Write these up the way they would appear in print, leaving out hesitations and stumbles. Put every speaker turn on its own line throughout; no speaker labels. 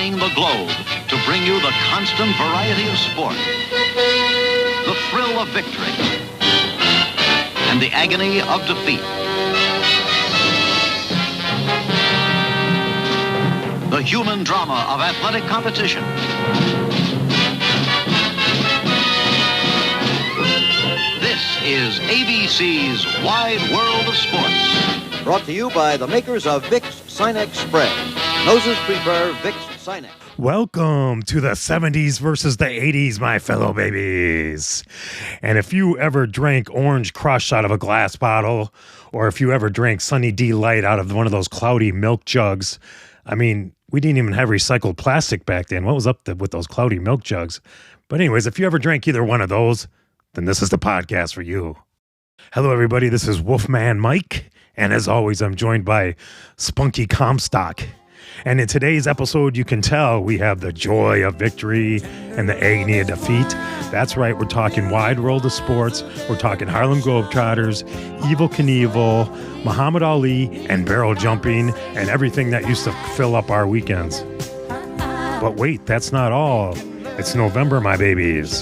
spanning the globe to bring you the constant variety of sport, the thrill of victory, and the agony of defeat. The human drama of athletic competition. This is ABC's Wide World of Sports.
Brought to you by the makers of Vicks Sinex Spray. Noses prefer Vicks Sinex.
Welcome to the 70s versus the 80s, my fellow babies. And if you ever drank Orange Crush out of a glass bottle, or if you ever drank Sunny D Light out of one of those cloudy milk jugs, I mean, we didn't even have recycled plastic back then. What was up with those cloudy milk jugs? But anyways, if you ever drank either one of those, then this is the podcast for you. Hello, everybody. This is Wolfman Mike. And as always, I'm joined by Spunky Comstock. And in today's episode, you can tell we have the joy of victory and the agony of defeat. That's right. We're talking Wide World of Sports. We're talking Harlem Globetrotters, Evel Knievel, Muhammad Ali, and barrel jumping, and everything that used to fill up our weekends. But wait, that's not all. It's November, my babies.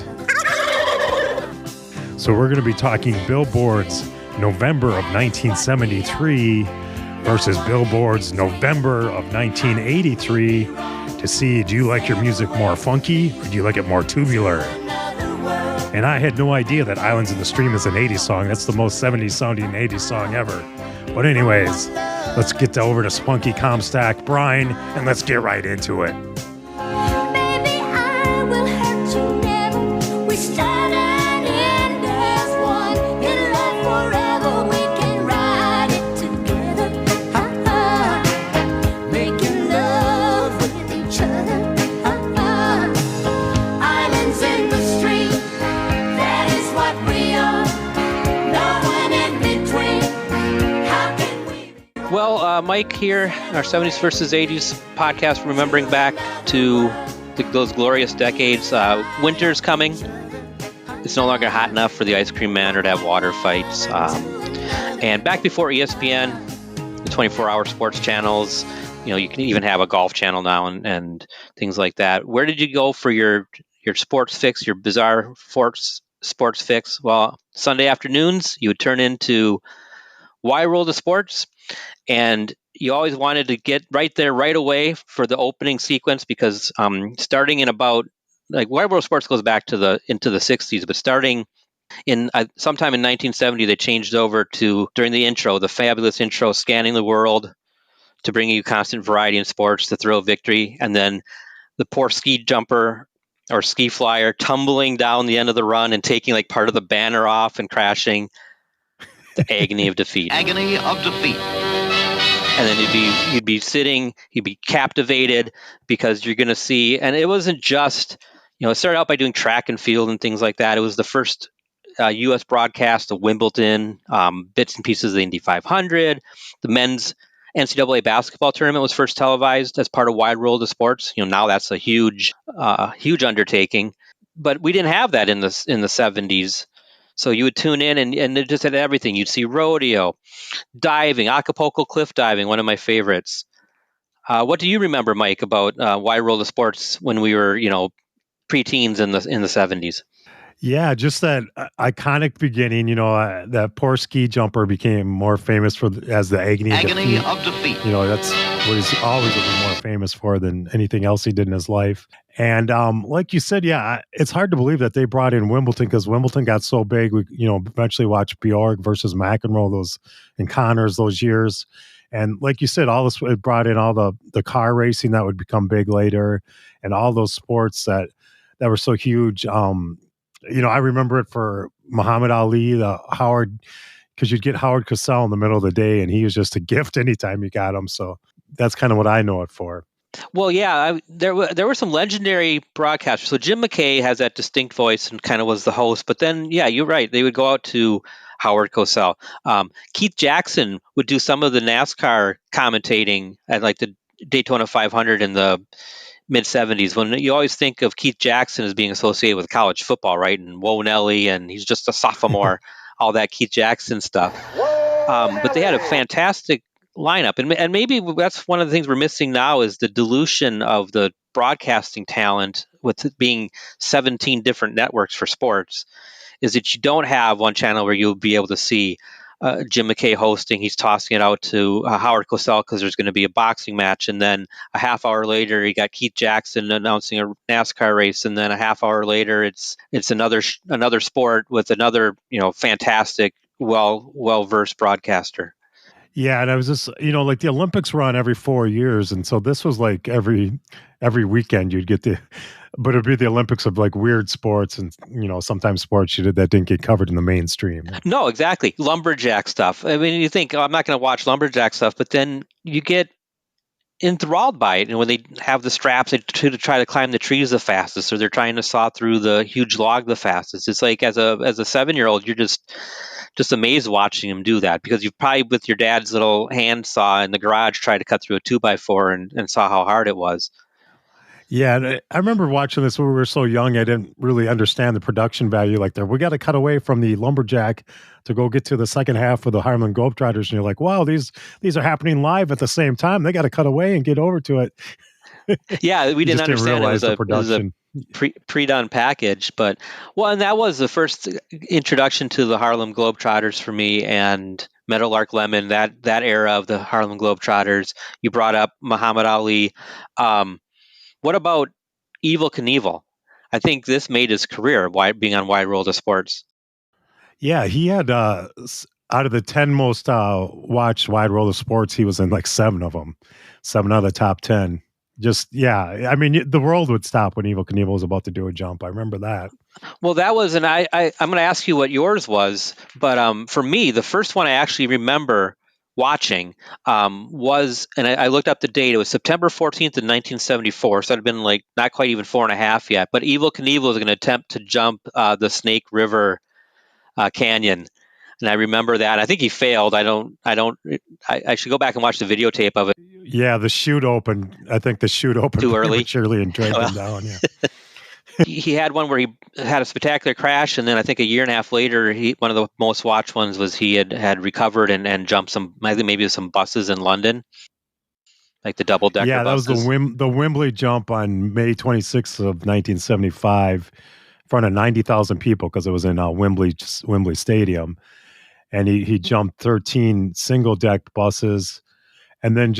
So we're going to be talking Billboard's November of 1973 versus Billboard's November of 1983 to see, do you like your music more funky or do you like it more tubular? And I had no idea that Islands in the Stream is an 80s song. That's the most 70s sounding 80s song ever. But anyways, let's get over to Spunky Comstock, Brian, and let's get right into it.
Baby, I will hurt you never. We started in as one. In love forever, we can ride it together. Making love with each other. Islands in the stream, that is what we are. No one in between. How can we?
Well, Mike here, our 70s versus 80s podcast, remembering back to those glorious decades. Winter's coming. It's no longer hot enough for the ice cream man or to have water fights. And back before ESPN, the 24-hour sports channels, you can even have a golf channel now and things like that. Where did you go for your sports fix, your bizarre sports fix? Well, Sunday afternoons, you would turn into Wide World of Sports, and you always wanted to get right there right away for the opening sequence because starting in about Wide World of Sports goes back into the 60s, but starting in sometime in 1970, they changed over to, during the intro, the fabulous intro, Scanning the World, to bring you constant variety in sports, the thrill of victory, and then the poor ski jumper or ski flyer tumbling down the end of the run and taking like part of the banner off and crashing. The agony of defeat.
Agony of defeat.
And then you'd be sitting, you'd be captivated because you're going to see, and it wasn't just, it started out by doing track and field and things like that. It was the first U.S. broadcast of Wimbledon, bits and pieces of the Indy 500. The men's NCAA basketball tournament was first televised as part of Wide World of Sports. Now that's a huge undertaking, but we didn't have that in the 70s. So you would tune in and it just had everything. You'd see rodeo, diving, Acapulco cliff diving, one of my favorites. What do you remember, Mike, about Wide World of Sports when we were, preteens in the 70s?
Yeah, just that iconic beginning, that poor ski jumper became more famous as the agony
of defeat.
That's what he's always been more famous for than anything else he did in his life. And like you said, yeah, it's hard to believe that they brought in Wimbledon because Wimbledon got so big. We, eventually watched Bjork versus McEnroe and Connors those years. And like you said, all this, it brought in all the car racing that would become big later and all those sports that were so huge. I remember it for Muhammad Ali, because you'd get Howard Cosell in the middle of the day, and he was just a gift anytime you got him. So that's kind of what I know it for.
Well, yeah, there were some legendary broadcasters. So Jim McKay has that distinct voice and kind of was the host. But then, yeah, you're right. They would go out to Howard Cosell. Keith Jackson would do some of the NASCAR commentating at like the Daytona 500 in the mid-70s, when you always think of Keith Jackson as being associated with college football, right? And Whoa Nelly, and he's just a sophomore, all that Keith Jackson stuff. But they had a fantastic lineup. And maybe that's one of the things we're missing now is the dilution of the broadcasting talent with it being 17 different networks for sports is that you don't have one channel where you'll be able to see Jim McKay hosting. He's tossing it out to Howard Cosell because there's going to be a boxing match, and then a half hour later you got Keith Jackson announcing a NASCAR race, and then a half hour later it's another sport with another fantastic, well versed broadcaster.
Yeah, and I was just, like the Olympics were on every 4 years, and so this was like every weekend you'd get but it'd be the Olympics of like weird sports, and sometimes sports that didn't get covered in the mainstream.
No, exactly. Lumberjack stuff. I mean, you think, I'm not going to watch lumberjack stuff, but then you get enthralled by it. And when they have the straps to try to climb the trees the fastest, or they're trying to saw through the huge log the fastest, it's like as a 7-year-old, you're just amazed watching them do that, because you've probably with your dad's little hand saw in the garage tried to cut through a 2x4 and saw how hard it was.
Yeah, and I remember watching this when we were so young. I didn't really understand the production value. Like, we got to cut away from the lumberjack to go get to the second half of the Harlem Globetrotters, and you're like, wow, these are happening live at the same time. They got to cut away and get over to it.
Yeah, we didn't understand it was a pre-done package, but and that was the first introduction to the Harlem Globetrotters for me, and Meadowlark Lemon, that era of the Harlem Globetrotters. You brought up Muhammad Ali. What about Evel Knievel? I think this made his career being on Wide World of Sports.
Yeah, he had out of the 10 most watched Wide World of Sports, he was in like 7 of them, 7 out of the top 10. Just, yeah, I mean, the world would stop when Evel Knievel was about to do a jump. I remember that.
Well, that was, and I'm going to ask you what yours was, but for me, the first one I actually remember watching was, and I looked up the date, it was September 14th in 1974, so it had been like not quite even 4.5 yet, but Evel Knievel was going to attempt to jump the Snake River Canyon. And I remember that. I think he failed. I should go back and watch the videotape of it.
Yeah, the chute opened. I think the chute opened
too early,
prematurely, and dragged him down. Yeah.
He had one where he had a spectacular crash, and then I think a year and a half later, one of the most watched ones was he had recovered and jumped some, I think maybe some buses in London, like the double-decker buses.
Yeah, that was the Wembley jump on May 26th of 1975 in front of 90,000 people, because it was in Wembley Stadium. And he jumped 13 single-deck buses. And then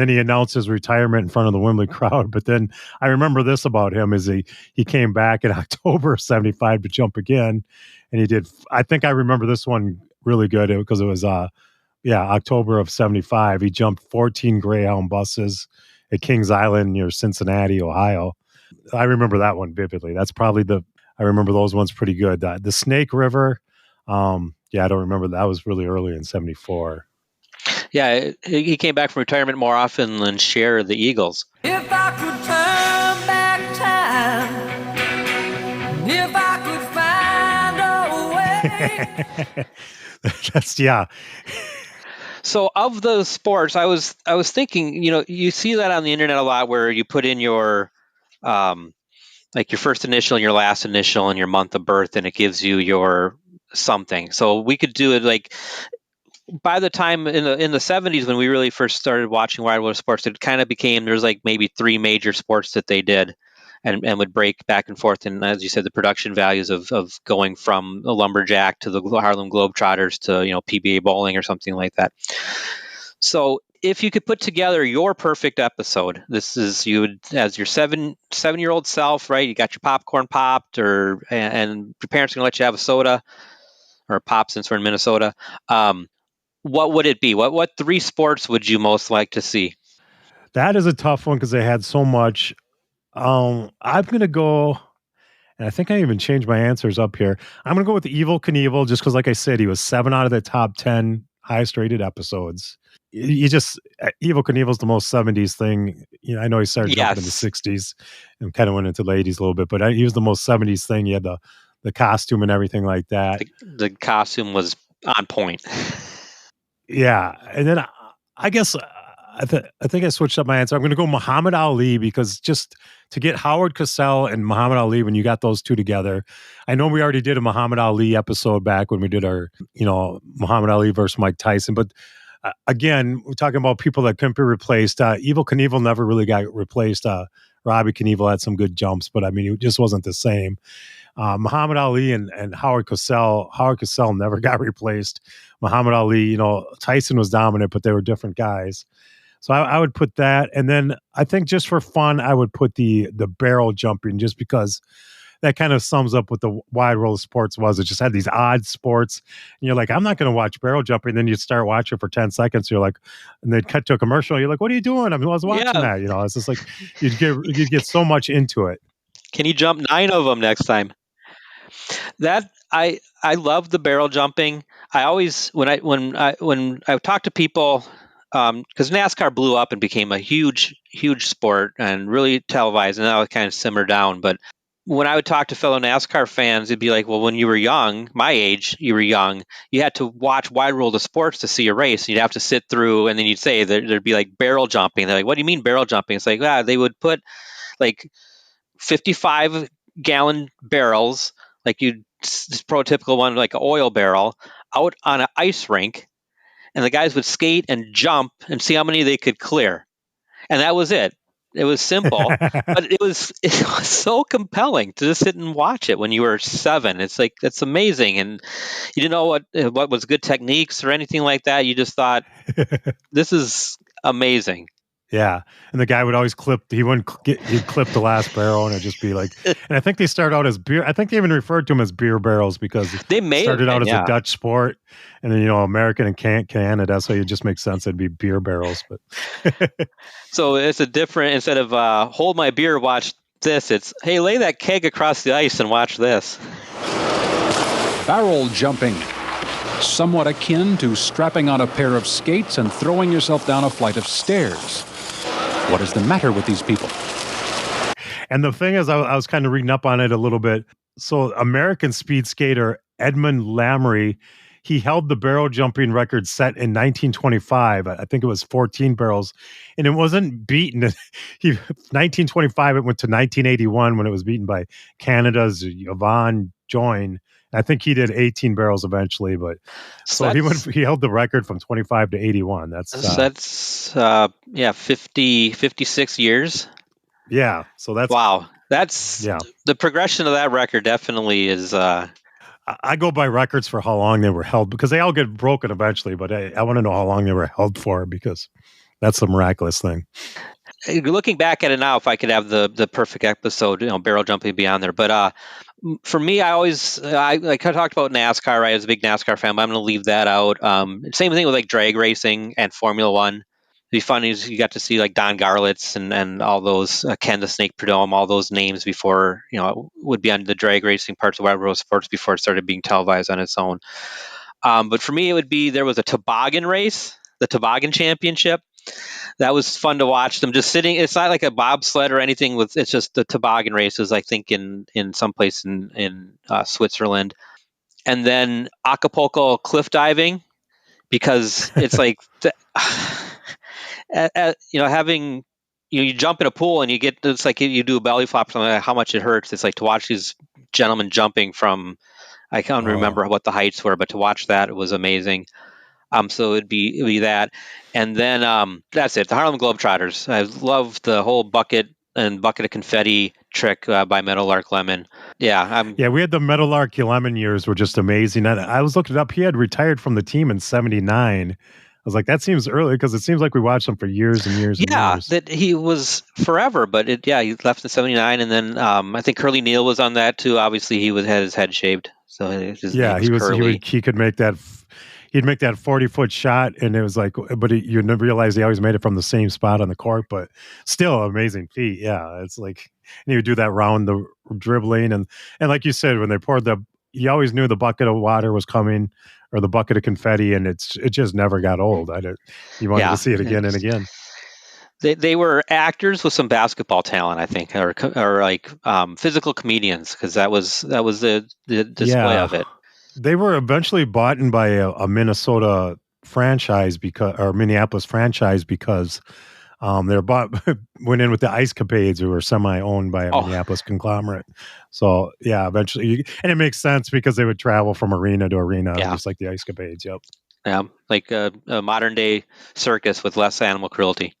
he announced his retirement in front of the Wembley crowd. But then I remember this about him is he came back in October of 75 to jump again. And he did, I think I remember this one really good because it was, October of 75. He jumped 14 Greyhound buses at Kings Island near Cincinnati, Ohio. I remember that one vividly. That's probably I remember those ones pretty good. The Snake River, I don't remember. That was really early in 74.
Yeah, he came back from retirement more often than Cher, the Eagles.
If I could turn back time, if I could find a way.
That's, yeah.
So of the sports, I was thinking, you see that on the internet a lot where you put in your like your first initial and your last initial and your month of birth, and it gives you your something. So we could do it like by the time in the 70s when we really first started watching Wide World of Sports, it kind of became, there's like maybe 3 major sports that they did and would break back and forth. And as you said, the production values of going from a lumberjack to the Harlem Globetrotters to, PBA bowling or something like that. So if you could put together your perfect episode, this is you would, as your 7-year-old self, right? You got your popcorn popped, and your parents are going to let you have a soda or pop since we're in Minnesota. What would it be? What 3 sports would you most like to see?
That is a tough one because they had so much. I'm going to go, and I think I even changed my answers up here. I'm going to go with Evel Knievel just because, like I said, he was 7 out of the top 10 highest rated episodes. Evel Knievel's the most 70s thing. I know he started jumping in the 60s and kind of went into the 80s a little bit, but he was the most 70s thing. He had the costume and everything like that.
The costume was on point.
Yeah, and then I guess I think I switched up my answer. I'm going to go Muhammad Ali because just to get Howard Cosell and Muhammad Ali, when you got those two together, I know we already did a Muhammad Ali episode back when we did our, Muhammad Ali versus Mike Tyson, but again, we're talking about people that couldn't be replaced. Evel Knievel never really got replaced. Robbie Knievel had some good jumps, but I mean, he just wasn't the same. Muhammad Ali and Howard Cosell. Howard Cosell never got replaced. Muhammad Ali, Tyson was dominant, but they were different guys. So I would put that. And then I think just for fun, I would put the barrel jumping, just because that kind of sums up what the wide world of sports was. It just had these odd sports. And you're like, I'm not going to watch barrel jumping. Then you start watching for 10 seconds. You're like, and then cut to a commercial. You're like, what are you doing? I was watching that. It's just like, you'd get so much into it.
Can you jump 9 of them next time? That I love the barrel jumping. I always when I talk to people, because NASCAR blew up and became a huge sport and really televised, and now it kind of simmered down. But when I would talk to fellow NASCAR fans, it'd be like, well, when you were young, my age, you were young, you had to watch Wide World of Sports to see a race. You'd have to sit through, and then you'd say there'd be like barrel jumping. They're like, what do you mean barrel jumping? It's like, they would put like 55-gallon barrels, like this prototypical one, like an oil barrel, out on an ice rink, and the guys would skate and jump and see how many they could clear. And that was it. It was simple, but it was so compelling to just sit and watch it when you were 7. It's like, that's amazing. And you didn't know what was good techniques or anything like that. You just thought, this is amazing.
Yeah. And the guy would always he'd clip the last barrel, and it'd just be like, and I think they start out as beer. I think they even referred to them as beer barrels because
they
started out as a Dutch sport, and then, American and Canada. So it just makes sense. It'd be beer barrels. But
so it's a different, instead of hold my beer, watch this. It's, hey, lay that keg across the ice and watch this.
Barrel jumping. Somewhat akin to strapping on a pair of skates and throwing yourself down a flight of stairs. What is the matter with these people?
And the thing is, I was kind of reading up on it a little bit. So American speed skater Edmund Lamry, he held the barrel jumping record set in 1925. I think it was 14 barrels, and it wasn't beaten. 1925, it went to 1981 when it was beaten by Canada's Yvon Join. I think he did 18 barrels eventually, but so he held the record from 25 to 81. That's
56 years.
Yeah. So that's
wow. That's the progression of that record definitely is.
I go by records for how long they were held, because they all get broken eventually, but I want to know how long they were held for, because that's a miraculous thing.
Looking back at it now, if I could have the perfect episode, barrel jumping beyond there. But for me, I talked about NASCAR. Right? I was a big NASCAR fan, but I'm going to leave that out. Same thing with like drag racing and Formula One. It'd be funny is you got to see like Don Garlitz and all those Ken the Snake Prudhomme, all those names before would be on the drag racing parts of Wide World of Sports before it started being televised on its own. But for me, it would be, there was a toboggan race, the Toboggan Championship. That was fun to watch them just sitting. It's not like a bobsled or anything. It's just the toboggan races, I think in some place in Switzerland. And then Acapulco cliff diving, because it's like, having, you jump in a pool and it's like you do a belly flop, something like how much it hurts. It's like to watch these gentlemen jumping from, I can't remember what the heights were, but to watch that, it was amazing. So it'd be that. And then that's it. The Harlem Globetrotters. I love the whole bucket of confetti trick by Meadowlark Lemon. Yeah.
We had the Meadowlark Lemon years were just amazing. And I was looking it up. He had retired from the team in 79. I was like, that seems early, because it seems like we watched him for years and years and years.
Yeah, that he was forever, but he left in 79. And then I think Curly Neal was on that too. Obviously, had his head shaved. So his name was Curly.
He could make that. He'd make that 40-foot shot, and it was like, but you never realize he always made it from the same spot on the court, but still amazing feat. Yeah, it's like, and he would do that round, the dribbling, and like you said, when they poured you always knew the bucket of water was coming, or the bucket of confetti, and it just never got old. You wanted to see it again and again.
They were actors with some basketball talent, I think, or like physical comedians, because that was the display of it.
They were eventually bought in by a Minnesota franchise Minneapolis franchise, because they went in with the Ice Capades, who were semi-owned by a Minneapolis conglomerate. So eventually, and it makes sense because they would travel from arena to arena, just like the Ice Capades. Yep.
Like a modern day circus with less animal cruelty.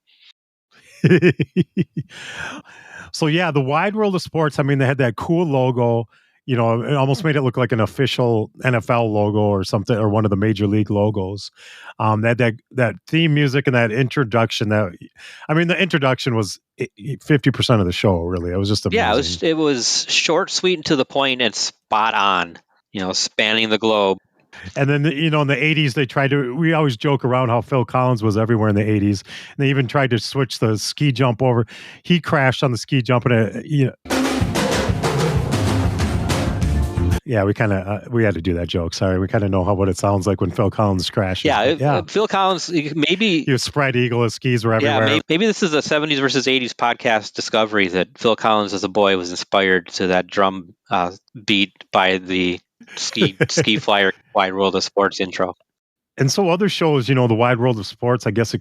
So yeah, the Wide World of Sports. I mean, they had that cool logo. You know, it almost made it look like an official NFL logo or something, or one of the major league logos. They had that theme music and that introduction. I mean, the introduction was 50% of the show. Really, it was just amazing.
Yeah, it was short, sweet, and to the point, and spot on. Spanning the globe.
And then, in the 80s, we always joke around how Phil Collins was everywhere in the 80s. And they even tried to switch the ski jump over. He crashed on the ski jump and, yeah, we had to do that joke. Sorry. We kind of know what it sounds like when Phil Collins crashes.
Yeah. Phil Collins, maybe
he was spread eagle. His skis were everywhere.
Yeah, maybe this is a 70s versus 80s podcast discovery that Phil Collins as a boy was inspired to that drum beat by the ski flyer Wide World of Sports intro.
And so other shows, the Wide World of Sports, I guess the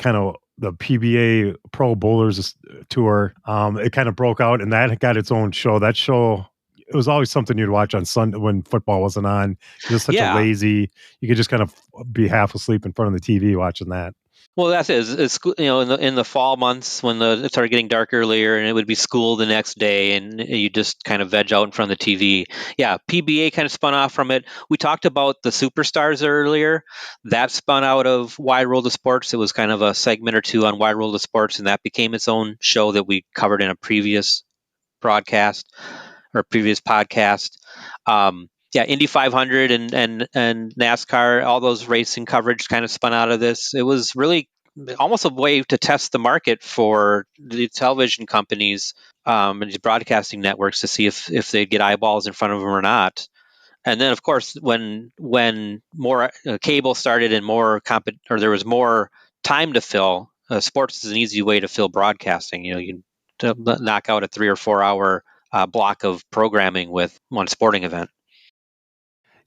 PBA Pro Bowlers Tour, it kind of broke out, and that got its own show. That show, it was always something you'd watch on Sunday when football wasn't on. Just such a lazy, you could just kind of be half asleep in front of the TV watching that.
Well, that's it. It's in the fall months when it started getting dark earlier, and it would be school the next day, and you just kind of veg out in front of the TV. Yeah, PBA kind of spun off from it. We talked about the Superstars earlier. That spun out of Wide World of Sports. It was kind of a segment or two on Wide World of Sports, and that became its own show that we covered in a previous broadcast or previous podcast. Indy 500 and NASCAR, all those racing coverage kind of spun out of this. It was really almost a way to test the market for the television companies and the broadcasting networks to see if they'd get eyeballs in front of them or not. And then, of course, when more cable started and there was more time to fill, sports is an easy way to fill broadcasting. You can knock out a 3 or 4 hour block of programming with one sporting event.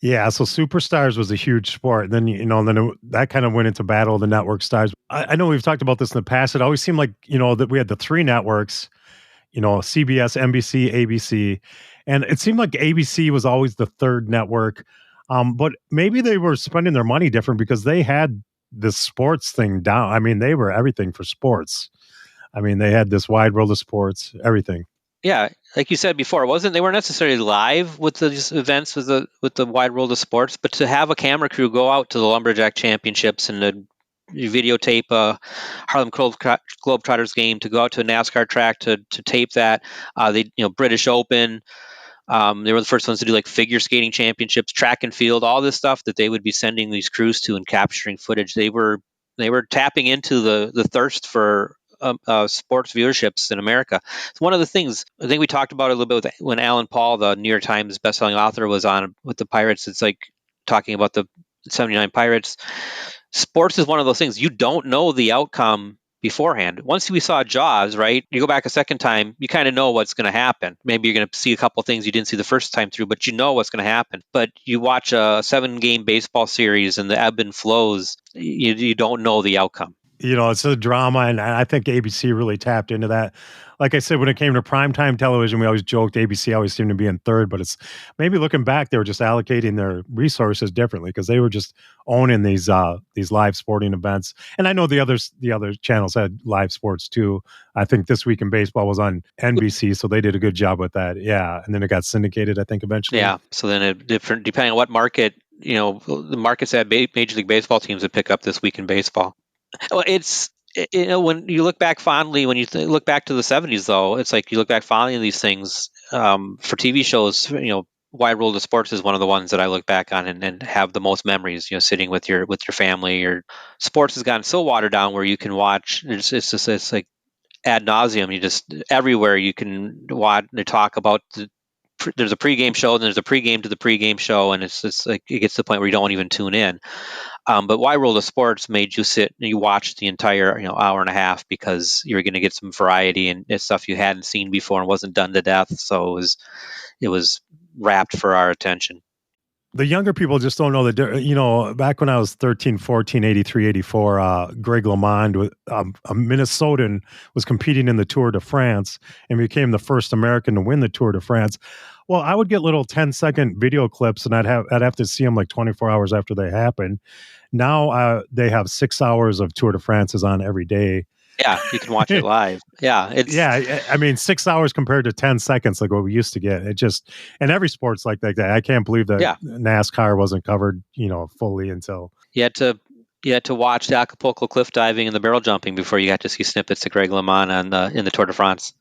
Yeah, so Superstars was a huge sport. And then, that kind of went into Battle of the Network Stars. I know we've talked about this in the past. It always seemed like, that we had the three networks, CBS, NBC, ABC. And it seemed like ABC was always the third network. But maybe they were spending their money different because they had this sports thing down. I mean, they were everything for sports. I mean, they had this Wide World of Sports, everything.
Yeah, like you said before, they weren't necessarily live with these events with the Wide World of Sports, but to have a camera crew go out to the Lumberjack Championships and to videotape a Harlem Globetrotters game, to go out to a NASCAR track to tape that, British Open, they were the first ones to do like figure skating championships, track and field, all this stuff that they would be sending these crews to and capturing footage. They were tapping into the thirst for sports viewerships in America. It's one of the things I think we talked about a little bit when Alan Paul, the New York Times bestselling author, was on with the Pirates. It's like talking about the 79 Pirates. Sports is one of those things you don't know the outcome beforehand. Once we saw Jaws, right? You go back a second time, you kind of know what's going to happen. Maybe you're going to see a couple things you didn't see the first time through, but you know what's going to happen. But you watch a 7-game baseball series and the ebb and flows, you don't know the outcome.
It's a drama, and I think ABC really tapped into that. Like I said, when it came to primetime television, we always joked ABC always seemed to be in third, but it's maybe looking back, they were just allocating their resources differently because they were just owning these live sporting events. And I know the other channels had live sports too. I think This Week in Baseball was on NBC, so they did a good job with that. Yeah, and then it got syndicated, I think, eventually.
Yeah, so then depending on what market, the markets that Major League Baseball teams would pick up This Week in Baseball. Well, it's when you look back fondly, when you look back to the 70s, though, it's like you look back fondly on these things for TV shows. Wide World of Sports is one of the ones that I look back on and have the most memories. Sitting with your family. Or sports has gotten so watered down where you can watch. It's like ad nauseum. You just everywhere you can watch. They talk about there's a pregame show, and there's a pregame to the pregame show, and it's just like it gets to the point where you don't even tune in. But Wide World of Sports made you sit and you watch the entire hour and a half because you were going to get some variety and it's stuff you hadn't seen before and wasn't done to death. So it was wrapped for our attention.
The younger people just don't know that, back when I was 13, 14, 83, 84, Greg LeMond, a Minnesotan, was competing in the Tour de France and became the first American to win the Tour de France. Well, I would get little 10-second video clips and I'd have to see them like 24 hours after they happened. Now they have 6 hours of Tour de France is on every day.
Yeah, you can watch it live. Yeah, it's
Yeah, I mean 6 hours compared to 10 seconds like what we used to get. It just, and every sport's like that. I can't believe that
Yeah.
NASCAR wasn't covered, fully until.
you had to watch the Acapulco cliff diving and the barrel jumping before you got to see snippets of Greg LeMond in the Tour de France.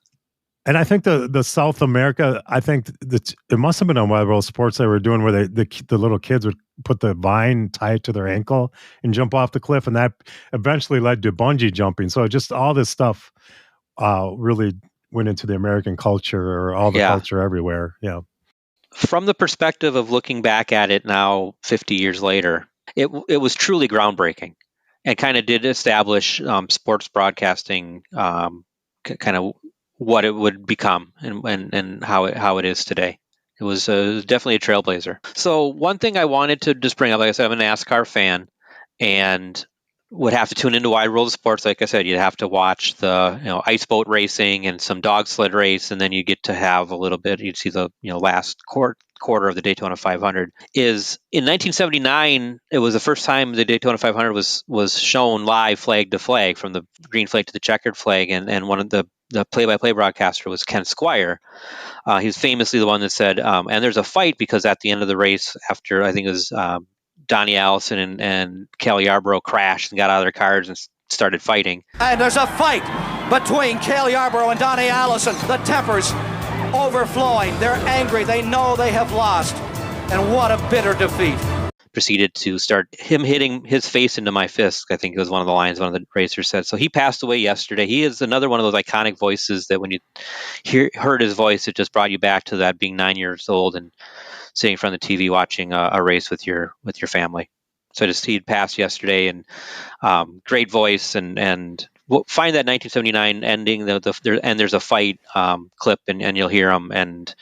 And I think the South America, I think that it must have been on Wild World Sports they were doing where the little kids would put the vine tied to their ankle and jump off the cliff, and that eventually led to bungee jumping. So just all this stuff really went into the American culture, or all the culture everywhere. Yeah.
From the perspective of looking back at it now, 50 years later, it was truly groundbreaking, and kind of did establish sports broadcasting, kind of what it would become and how it is today. It was definitely a trailblazer. So one thing I wanted to just bring up, like I said, I'm a NASCAR fan, and would have to tune into Wide World of Sports. Like I said, you'd have to watch the ice boat racing and some dog sled race, and then you get to have a little bit. You'd see the last quarter of the Daytona 500. Is in 1979, it was the first time the Daytona 500 was shown live, flag to flag, from the green flag to the checkered flag, and one of the play-by-play broadcaster was Ken Squire. He was famously the one that said, and there's a fight, because at the end of the race, after I think it was Donnie Allison and Cale Yarborough crashed and got out of their cars and started fighting.
And there's a fight between Cale Yarborough and Donnie Allison. The tempers overflowing. They're angry. They know they have lost. And what a bitter defeat.
Proceeded to start him hitting his face into my fist, I think it was one of the lines one of the racers said. So he passed away yesterday. He is another one of those iconic voices that when you heard his voice, it just brought you back to that being 9 years old and sitting in front of the TV watching a race with your family. So he'd passed yesterday, and great voice, and we'll find that 1979 ending, and there's a fight clip, and you'll hear him, and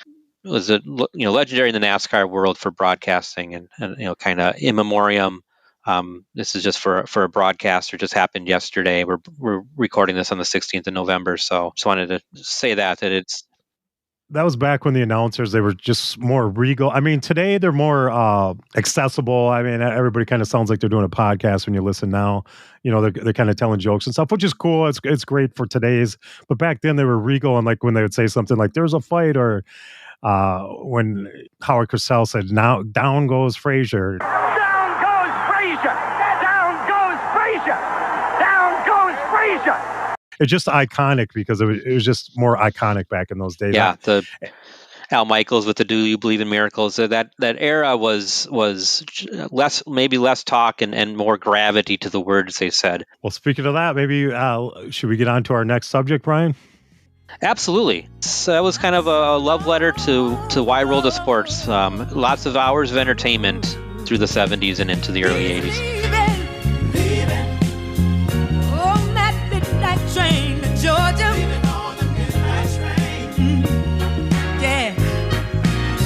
it was legendary in the NASCAR world for broadcasting, and kind of in memoriam. This is just for a broadcaster. Just happened yesterday. We're recording this on the 16th of November, so just wanted to say that it's.
That was back when the announcers, they were just more regal. I mean, today they're more accessible. I mean, everybody kind of sounds like they're doing a podcast when you listen now. They're kind of telling jokes and stuff, which is cool. It's great for today's. But back then they were regal, and like when they would say something like "there's a fight," or when Howard Cosell said, "Now down goes Frazier."
Down goes Frazier! Down goes Frazier! Down goes Frazier!
It's just iconic because it was just more iconic back in those days.
Yeah, the Al Michaels with the "Do You Believe in Miracles?" So that era was less talk and more gravity to the words they said.
Well, speaking of that, maybe should we get on to our next subject, Brian?
Absolutely. So that was kind of a love letter to Wide World of Sports. Lots of hours of entertainment through the 70s and into the early 80s.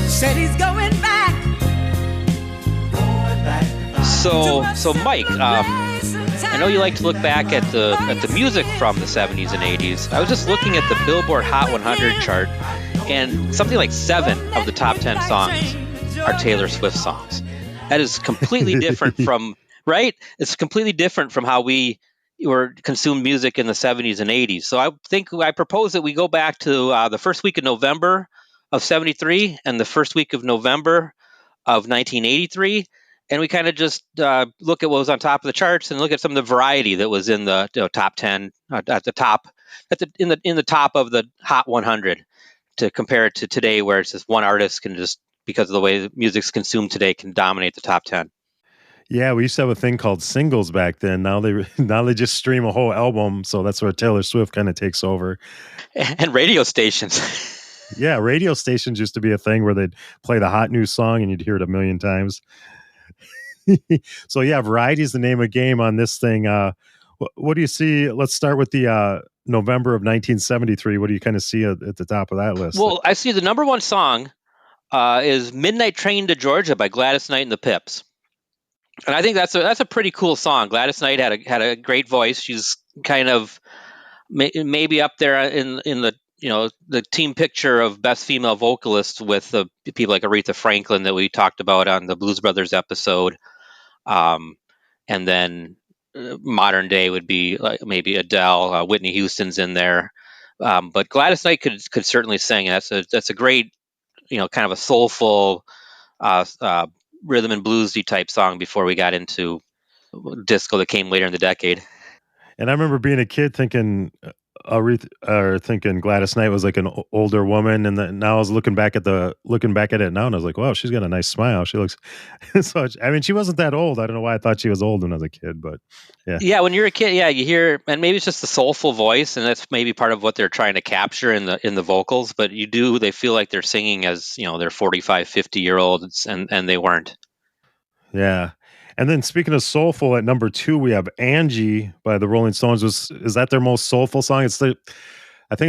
Said he's going back.
So Mike, I know you like to look back at the music from the 70s and 80s. I was just looking at the Billboard Hot 100 chart, and something like 7 of the top 10 songs are Taylor Swift songs. That is completely different from, right? It's completely different from how we consumed music in the 70s and 80s. So I propose that we go back to the first week of November of 73 and the first week of November of 1983, and we kind of just look at what was on top of the charts and look at some of the variety that was in the top 10 at the top in the top of the Hot 100, to compare it to today, where it's just one artist can just, because of the way music's consumed today, can dominate the top 10.
Yeah, we used to have a thing called singles back then. Now they just stream a whole album, so that's where Taylor Swift kind of takes over.
And radio stations.
Yeah, radio stations used to be a thing where they'd play the hot new song and you'd hear it a million times. So yeah, variety is the name of the game on this thing. What do you see? Let's start with the November of 1973. What do you kind of see at the top of that list?
Well, I see the number one song is "Midnight Train to Georgia" by Gladys Knight and the Pips, and I think that's a pretty cool song. Gladys Knight had a great voice. She's kind of maybe up there in the the team picture of best female vocalists with the people like Aretha Franklin that we talked about on the Blues Brothers episode. and then modern day would be like maybe Adele, Whitney Houston's in there. But Gladys Knight could certainly sing. That's a great, kind of a soulful rhythm and bluesy type song before we got into disco that came later in the decade.
And I remember being a kid thinking or thinking Gladys Knight was like an older woman, and then now I was looking back at it now, and I was like, wow, she's got a nice smile. She looks so. I mean, she wasn't that old. I don't know why I thought she was old when I was a kid, but yeah.
Yeah, when you're a kid, yeah, you hear, and maybe it's just the soulful voice, and that's maybe part of what they're trying to capture in the vocals. But they feel like they're singing as they're 45, 50-year-olds, and they weren't.
Yeah. And then speaking of soulful, at number 2 we have Angie by the Rolling Stones. Is that their most soulful song? I think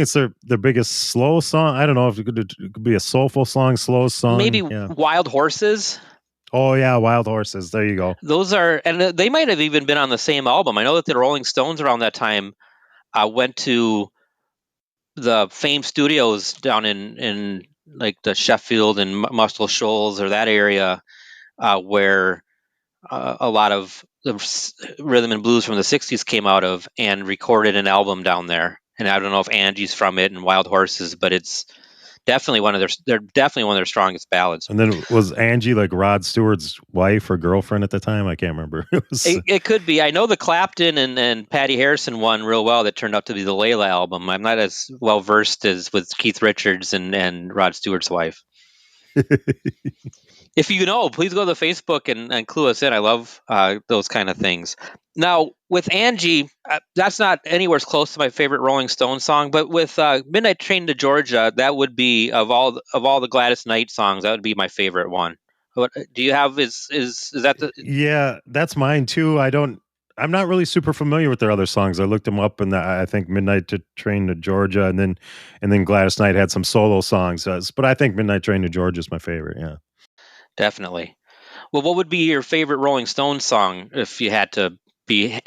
it's their biggest slow song. I don't know if it could be a soulful song, slow song.
Maybe
Yeah.
Wild Horses.
Oh yeah, Wild Horses. There you go.
Those are, and they might have even been on the same album. I know that the Rolling Stones around that time went to the Fame Studios down in like the Sheffield and Muscle Shoals or that area, where a lot of the rhythm and blues from the 60s came out of, and recorded an album down there. And I don't know if Angie's from it and Wild Horses, but it's definitely they're definitely one of their strongest ballads.
And then was Angie like Rod Stewart's wife or girlfriend at the time? I can't remember.
It could be. I know the Clapton and Patty Harrison one real well. That turned out to be the Layla album. I'm not as well versed as with Keith Richards and Rod Stewart's wife. If you know, please go to Facebook and clue us in. I love those kind of things. Now, with Angie, that's not anywhere close to my favorite Rolling Stones song, but with Midnight Train to Georgia, that would be of all the Gladys Knight songs, that would be my favorite one. What do you have? Is that the?
Yeah, that's mine too. I'm not really super familiar with their other songs. I looked them up, and I think Train to Georgia, and then Gladys Knight had some solo songs. But I think Midnight Train to Georgia is my favorite. Yeah,
Definitely. Well, what would be your favorite Rolling Stones song if you had to be,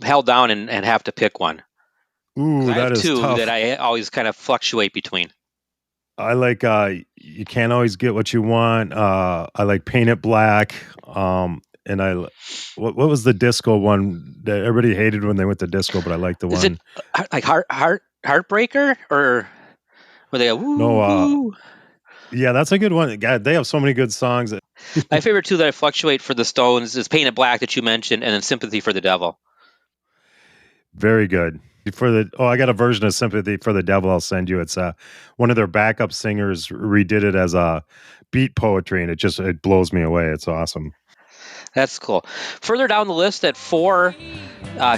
held down and have to pick one?
Ooh,
'Cause I
that
have
is
two
tough.
that I always kind of fluctuate between.
I like You Can't Always Get What You Want. I like Paint It Black. And what was the disco one that everybody hated when they went to disco, but I like the
Is
one.
it like Heartbreaker, or were they a woo?
No,
woo?
Yeah, that's a good one. God, they have so many good songs.
My favorite two that I fluctuate for the Stones is Paint It Black that you mentioned, and then Sympathy for the Devil.
Very good. I got a version of Sympathy for the Devil I'll send you. It's one of their backup singers redid it as a beat poetry, and it blows me away. It's awesome.
That's cool. Further down the list at 4,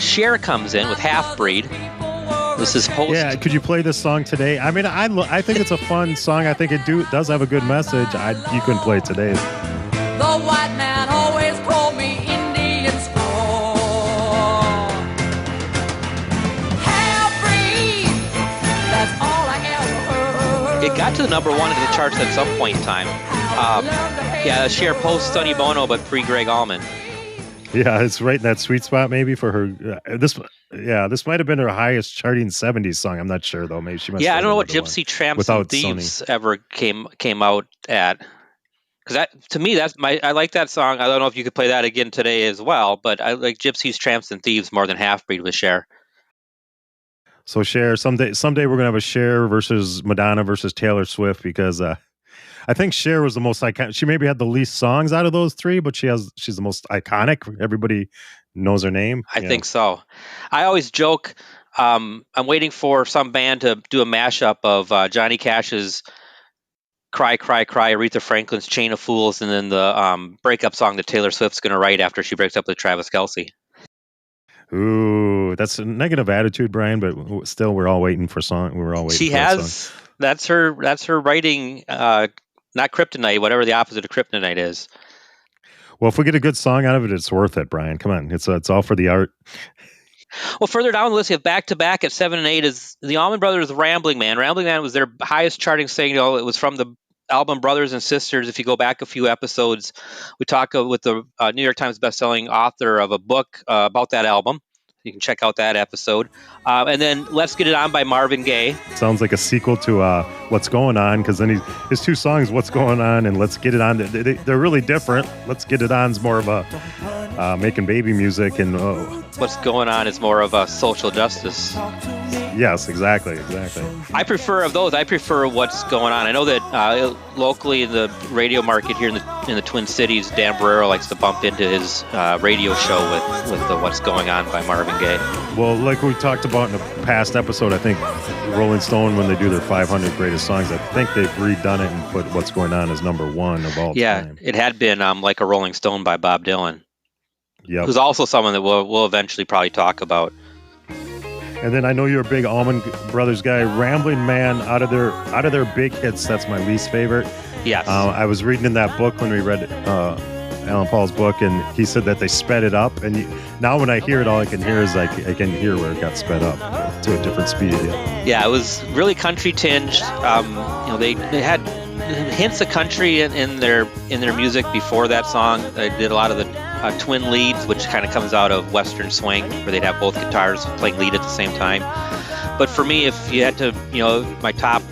Cher comes in with Half Breed. This is post.
Yeah, could you play this song today? I mean, I think it's a fun song. I think it does have a good message. You couldn't play it today.
The white man always called me Indian straw. Half-breed, that's all I ever heard.
It got to the number 1 in the charts at some point in time. Yeah, Cher post Sonny Bono, but pre Greg Allman.
Yeah, it's right in that sweet spot maybe for her. This might have been her highest charting 70s song. I'm not sure though. Maybe she must.
Yeah,
have
I don't know what
another
Gypsy
one
Tramps
without
and Thieves
Sonny.
ever came out at. Because to me, I like that song. I don't know if you could play that again today as well, but I like Gypsies, Tramps, and Thieves more than Half Breed with Cher.
So Cher, someday we're gonna have a Cher versus Madonna versus Taylor Swift, because I think Cher was the most iconic. She maybe had the least songs out of those three, but she's the most iconic. Everybody knows her name.
I think so. I always joke. I'm waiting for some band to do a mashup of Johnny Cash's "Cry, Cry, Cry," Aretha Franklin's "Chain of Fools," and then the breakup song that Taylor Swift's going to write after she breaks up with Travis Kelce.
Ooh, that's a negative attitude, Brian. But still, we're all waiting for song. We're all waiting.
She
for a
has.
song.
That's her writing. Not kryptonite, whatever the opposite of kryptonite is.
Well, if we get a good song out of it, it's worth it, Brian. Come on, it's all for the art.
Well, further down the list, you have back to back at 7 and 8 is the Allman Brothers' "Rambling Man." "Rambling Man" was their highest charting single. It was from the album Brothers and Sisters. If you go back a few episodes, we talk with the New York Times bestselling author of a book about that album. You can check out that episode. And then Let's Get It On by Marvin Gaye.
Sounds like a sequel to What's Going On, because then his two songs, What's Going On and Let's Get It On, they're really different. Let's Get It On's more of a making baby music, and
What's Going On is more of a social justice.
Yes, exactly.
I prefer What's Going On. I know that locally in the radio market here in the Twin Cities, Dan Barrero likes to bump into his radio show with the What's Going On by Marvin Gaye.
Well, like we talked about in the past episode, I think Rolling Stone, when they do their 500 greatest songs, I think they've redone it and put What's Going On as number one of all time.
Yeah, it had been Like a Rolling Stone by Bob Dylan.
Yep.
Who's also someone that we'll eventually probably talk about.
And then I know you're a big Allman Brothers guy. Rambling Man, out of their big hits, that's my least favorite.
Yes.
I was reading in that book when we read Alan Paul's book, and he said that they sped it up. And now when I hear it, all I can hear is I can hear where it got sped up to a different speed.
Yeah, it was really country tinged. They had hints of country in their music before that song. They did a lot of the twin leads, which kind of comes out of Western swing, where they'd have both guitars playing lead at the same time. But for me, if you had to, my top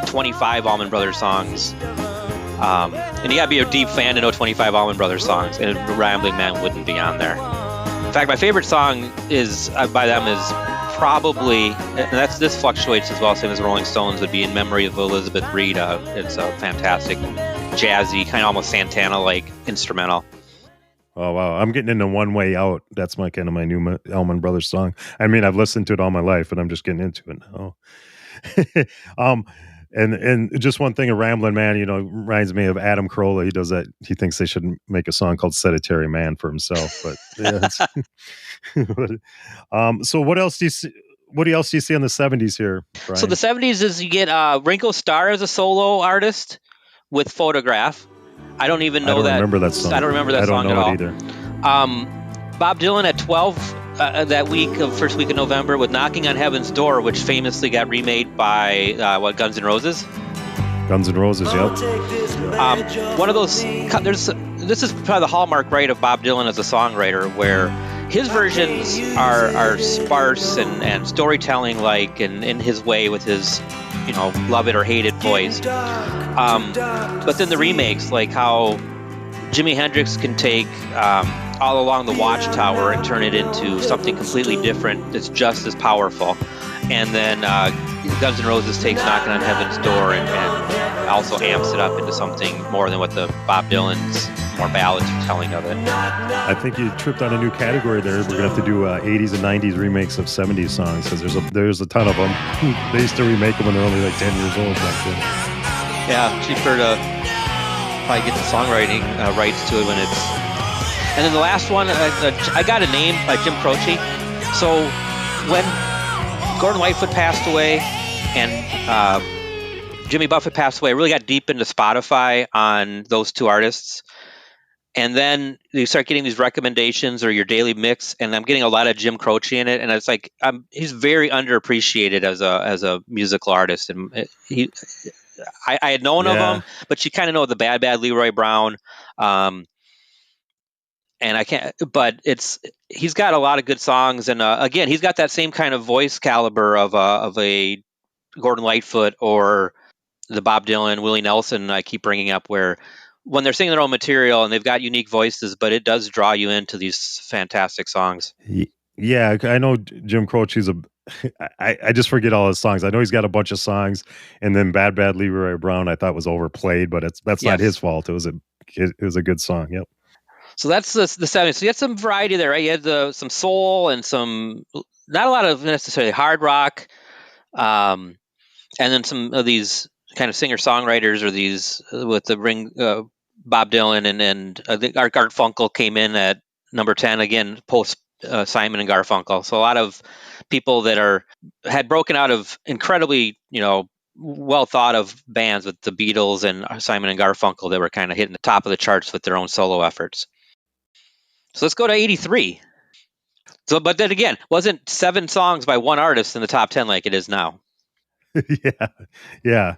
25 Allman Brothers songs, and you gotta be a deep fan to know 25 Allman Brothers songs, and Rambling Man wouldn't be on there. In fact, my favorite song by them is probably, and this fluctuates as well, same as Rolling Stones, would be In Memory of Elizabeth Reed. It's a fantastic, jazzy, kind of almost Santana-like instrumental.
Oh, wow. I'm getting into One Way Out. That's my new Allman Brothers song. I mean, I've listened to it all my life, and I'm just getting into it now. And just one thing, a Rambling Man, reminds me of Adam Carolla. He does that. He thinks they should make a song called Sedentary Man for himself. But yeah, so what else do you see? What else do you see in the 70s here, Brian?
So the 70s is you get Ringo Starr as a solo artist with Photograph. I don't even know that.
I don't remember that song.
I don't remember that song at all.
Either.
Bob Dylan at 12 that first week of November with Knocking on Heaven's Door, which famously got remade by Guns N' Roses.
Guns N' Roses, yep.
One of those. This is probably the hallmark, right, of Bob Dylan as a songwriter, where his versions are sparse and storytelling like, and in his way with his love it or hate it voice. But then the remakes, like how Jimi Hendrix can take All Along the Watchtower and turn it into something completely different that's just as powerful. And then Guns N' Roses takes Knocking on Heaven's Door and also amps it up into something more than what the Bob Dylan's more ballads telling of it.
I think you tripped on a new category there. We're going to have to do 80s and 90s remakes of 70s songs, because there's a ton of them. They used to remake them when they're only like 10 years old back then.
Yeah, cheaper to probably get the songwriting rights to it when it's... And then the last one, I got a name by Jim Croce. So when Gordon Lightfoot passed away and Jimmy Buffett passed away, I really got deep into Spotify on those two artists. And then you start getting these recommendations or your daily mix, and I'm getting a lot of Jim Croce in it. And it's like he's very underappreciated as a musical artist. And I had known of him, but you kind of know the Bad Leroy Brown. And I can't, but he's got a lot of good songs. And again, he's got that same kind of voice caliber of a Gordon Lightfoot or the Bob Dylan, Willie Nelson I keep bringing up, where when they're singing their own material and they've got unique voices, but it does draw you into these fantastic songs.
Yeah, I know Jim Croce's I just forget all his songs. I know he's got a bunch of songs, and then Bad Leroy Brown I thought was overplayed, but that's not his fault. It was a good song. Yep. So
that's the 70s. So you had some variety there, right? You had some soul and not a lot of necessarily hard rock, and then some of these kind of singer-songwriters, or these with the Bob Dylan and I think Art Garfunkel came in at number 10 again, post Simon and Garfunkel. So a lot of people that had broken out of incredibly well thought of bands with the Beatles and Simon and Garfunkel that were kind of hitting the top of the charts with their own solo efforts. So let's go to 83. So, but then again, wasn't 7 songs by one artist in the top 10 like it is now.
Yeah.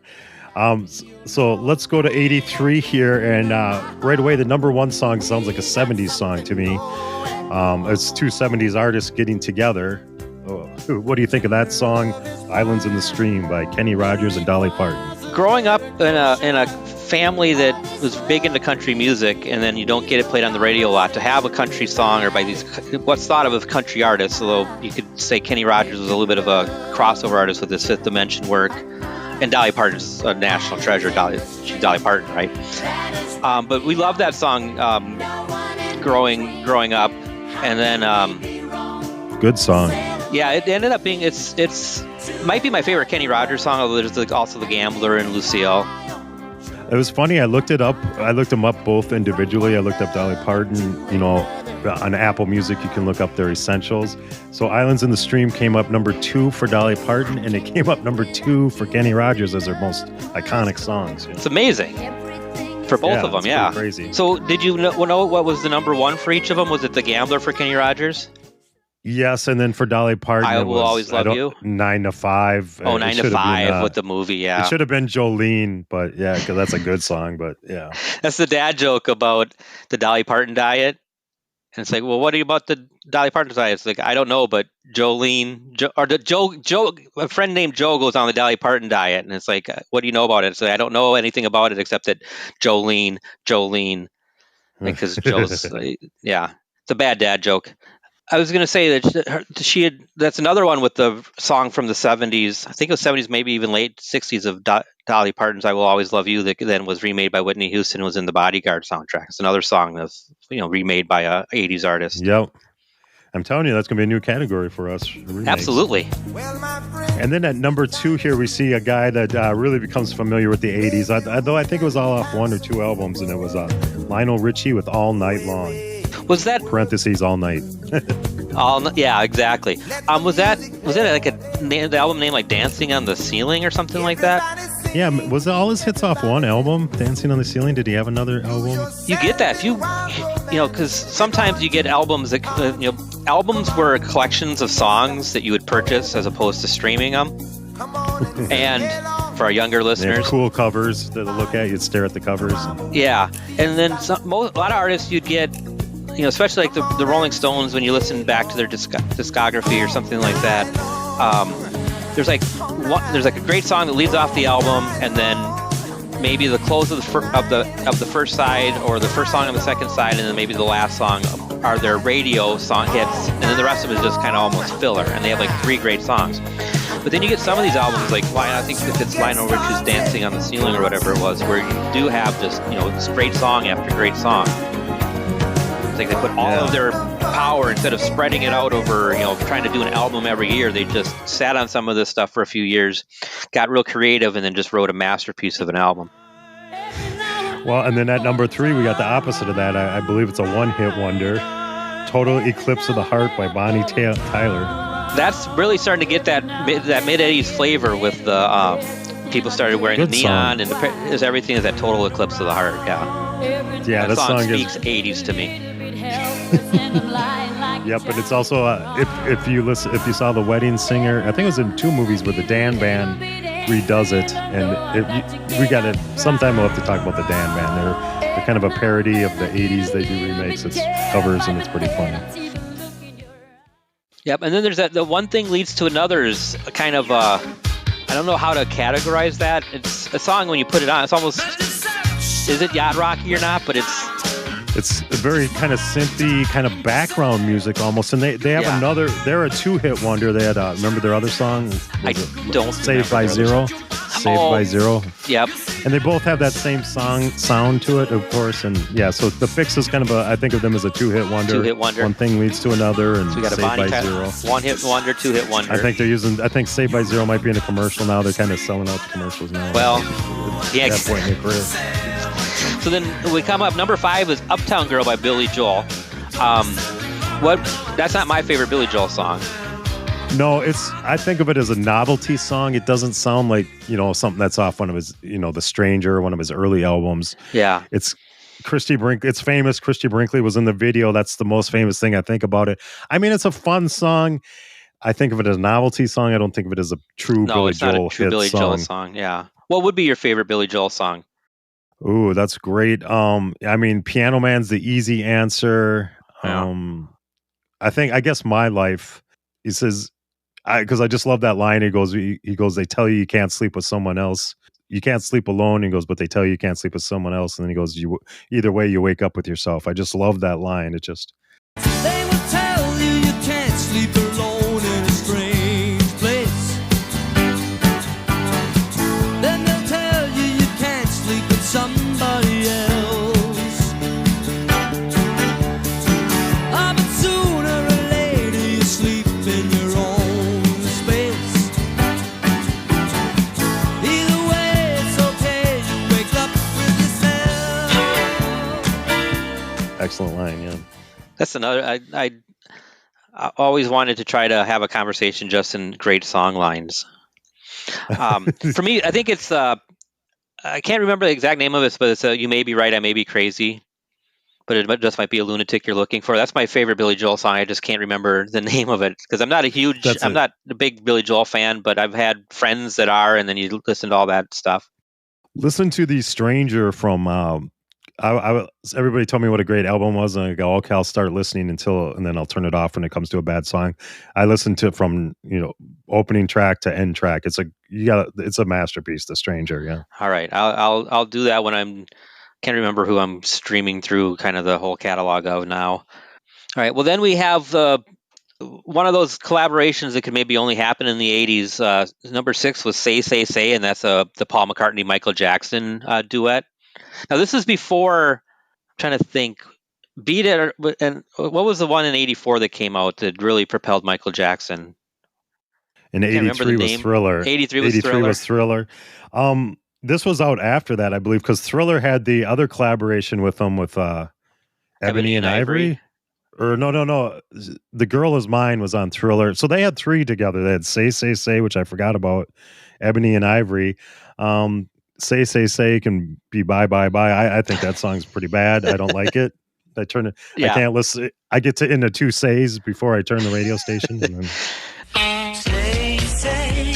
So let's go to 83 here, and right away the number one song sounds like a 70s song to me. It's two 70s artists getting together. Oh, what do you think of that song, Islands in the Stream by Kenny Rogers and Dolly Parton?
Growing up in a family that was big into country music, and then you don't get it played on the radio a lot, to have a country song or by these what's thought of as country artists, although you could say Kenny Rogers was a little bit of a crossover artist with his Fifth Dimension work, and Dolly Parton's a national treasure. She's Dolly Parton, right? But we loved that song growing up, and then
good song.
Yeah, it ended up being it's might be my favorite Kenny Rogers song, although there's also The Gambler and Lucille.
It was funny. I looked it up. I looked them up both individually. I looked up Dolly Parton. On Apple Music, you can look up their essentials. So Islands in the Stream came up number 2 for Dolly Parton, and it came up number 2 for Kenny Rogers as their most iconic songs.
It's amazing. For both of them, yeah.
Crazy.
So did you know what was the number 1 for each of them? Was it The Gambler for Kenny Rogers?
Yes, and then for Dolly Parton,
I Will Always Love You.
9 to 5.
Oh, 9 to 5 with the movie, yeah.
It should have been Jolene, but yeah, because that's a good song, but yeah.
That's the dad joke about the Dolly Parton diet. And it's like, well, what are you about the Dolly Parton diet? It's like, I don't know, but Jolene, Joe, a friend named Joe goes on the Dolly Parton diet. And it's like, what do you know about it? It's like, I don't know anything about it except that Jolene, because Joe's, yeah, it's a bad dad joke. I was going to say that that's another one with the song from the 70s. I think it was 70s, maybe even late 60s of Dolly Parton's I Will Always Love You, that then was remade by Whitney Houston, was in the Bodyguard soundtrack. It's another song that's, remade by a 80s artist.
Yep. I'm telling you, that's going to be a new category for us. Remakes.
Absolutely.
And then at number 2 here, we see a guy that really becomes familiar with the 80s, though I think it was all off 1 or 2 albums, and it was Lionel Richie with All Night Long.
Was that
parentheses all night?
Yeah, exactly. Was it like the album name like Dancing on the Ceiling or something like that?
Yeah, was it all his hits off one album, Dancing on the Ceiling? Did he have another album?
You get that if because sometimes you get albums that albums were collections of songs that you would purchase as opposed to streaming them. And for our younger listeners,
cool covers to look at. You'd stare at the covers.
Yeah, and then a lot of artists you'd get. Especially like the Rolling Stones, when you listen back to their discography or something like that, there's like a great song that leads off the album, and then maybe the close of the first side, or the first song on the second side, and then maybe the last song are their radio song hits, and then the rest of it is just kind of almost filler, and they have like 3 great songs. But then you get some of these albums, like I think if it's Lionel Richie's Dancing on the Ceiling or whatever it was, where you do have just this great song after great song. Like they put all of their power, instead of spreading it out over, trying to do an album every year, they just sat on some of this stuff for a few years, got real creative, and then just wrote a masterpiece of an album.
Well, and then at number 3, we got the opposite of that. I believe it's a one-hit wonder, Total Eclipse of the Heart by Bonnie Tyler.
That's really starting to get that mid-80s flavor with the people started wearing
Good
the neon,
song.
and everything is that Total Eclipse of the Heart. Yeah,
that
song
speaks
80s to me.
Yep, but it's also if you saw The Wedding Singer, I think it was in 2 movies where the Dan Band redoes it, and we got it. Sometime we'll have to talk about the Dan Band. They're kind of a parody of the 80s. They do remakes, it's covers, and it's pretty funny.
Yep, and then there's the one thing leads to another is a kind of I don't know how to categorize that. It's a song when you put it on, it's almost, is it yacht rocky or not? But
it's a very kind of synthy, kind of background music almost. And they have another, they're a 2-hit wonder. They had, remember their other song? Saved by Zero. Saved by Zero.
Yep.
And they both have that same sound to it, of course. And yeah, so the Fix is kind of I think of them as a 2-hit wonder.
2-hit wonder.
One thing leads to another, and
so we got
Saved by Zero.
1-hit wonder, 2-hit wonder.
I think Saved by Zero might be in a commercial now. They're kind of selling out the commercials now.
Well,
at that point in their career.
So then we come up, number 5 is Uptown Girl by Billy Joel. That's not my favorite Billy Joel song.
No, I think of it as a novelty song. It doesn't sound like, something that's off one of his, The Stranger, one of his early albums.
Yeah.
It's Christy Brinkley. It's famous. Christy Brinkley was in the video. That's the most famous thing I think about it. I mean, it's a fun song. I think of it as a novelty song. I don't think of it as a true Billy Joel hit song. No, it's not a true Billy Joel song.
Yeah. What would be your favorite Billy Joel song?
Ooh, that's great. I mean, Piano Man's the easy answer.
Yeah.
I guess my life, he says, because I just love that line. He goes, they tell you can't sleep with someone else. You can't sleep alone. He goes, but they tell you can't sleep with someone else. And then he goes, either way, you wake up with yourself. I just love that line. It just.
They will tell you you can't sleep alone in a strange place. Then they'll tell you you can't sleep with somebody else. Ah, but sooner or later you sleep in your own space. Either way, it's okay. You wake up with yourself.
Excellent line, yeah.
That's another. I always wanted to try to have a conversation just in great song lines. For me, I think it's. I can't remember the exact name of it, but it's "You May Be Right, I May Be Crazy," but it just might be a lunatic you're looking for. That's my favorite Billy Joel song. I just can't remember the name of it because I'm not not a big Billy Joel fan, but I've had friends that are, and then you listen to all that stuff.
Listen to the Stranger from. Everybody told me what a great album was, and I go, okay, I'll start listening and then I'll turn it off when it comes to a bad song. I listened to it from opening track to end track. It's a masterpiece, The Stranger. Yeah.
All right, I'll do that when can't remember who I'm streaming through kind of the whole catalog of now. All right, well then we have one of those collaborations that could maybe only happen in the 80s. Number 6 was Say, Say, Say, and that's the Paul McCartney, Michael Jackson duet. Now, this is before, I'm trying to think, Beat It, and what was the one in 84 that came out that really propelled Michael Jackson?
And 83 was Thriller.
83 was Thriller.
This was out after that, I believe, because Thriller had the other collaboration with them with Ebony and Ivory. Or no. The Girl Is Mine was on Thriller. So they had 3 together. They had Say, Say, Say, which I forgot about, Ebony and Ivory. Say, Say, Say can be Bye, Bye, Bye. I think that song's pretty bad. I don't like it. I can't listen. I get to into 2 says before I turn the radio station. And then...